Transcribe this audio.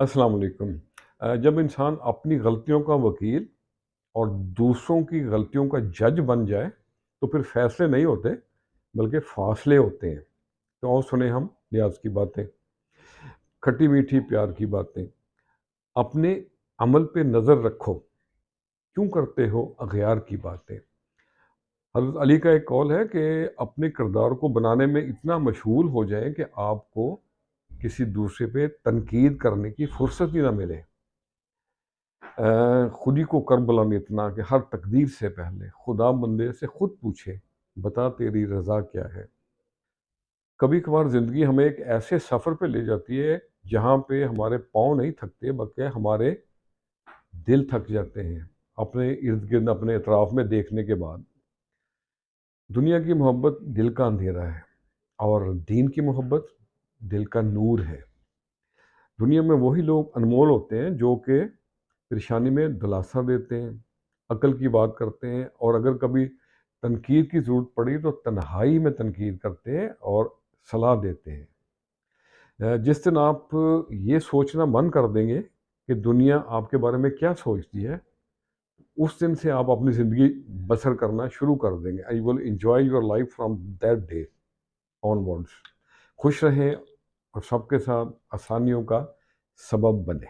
अस्सलाम वालेकुम। जब इंसान अपनी गलतियों का वकील और दूसरों की गलतियों का जज बन जाए तो फिर फैसले नहीं होते बल्कि फासले होते हैं। तो और सुने हम लिहाज की बातें, खट्टी मीठी प्यार की बातें। अपने अमल पे नज़र रखो, क्यों करते हो अगयार की बातें। हज़रत अली का एक कौल है कि अपने किरदार को बनाने में इतना मशगूल हो जाए कि आपको किसी दूसरे पे तनकीद करने की फुर्सत ही ना मिले। खुद ही को करबला में इतना कि हर तकदीर से पहले खुदा बंदे से खुद पूछे, बता तेरी रज़ा क्या है। कभी कभार ज़िंदगी हमें एक ऐसे सफ़र पे ले जाती है जहाँ पे हमारे पाँव नहीं थकते बल्कि हमारे दिल थक जाते हैं अपने इर्द गिर्द अपने अतराफ़ में देखने के बाद। दुनिया की मोहब्बत दिल का अंधेरा है और दीन की मोहब्बत दिल का नूर है। दुनिया में वही लोग अनमोल होते हैं जो कि परेशानी में दिलासा देते हैं, अक्ल की बात करते हैं और अगर कभी तनकीद की ज़रूरत पड़ी तो तन्हाई में तनकीद करते हैं और सलाह देते हैं। जिस दिन आप ये सोचना बंद कर देंगे कि दुनिया आपके बारे में क्या सोचती है, उस दिन से आप अपनी ज़िंदगी बसर करना शुरू कर देंगे। I will enjoy your life from that day onwards. खुश रहें और सबके साथ आसानियों का सबब बने।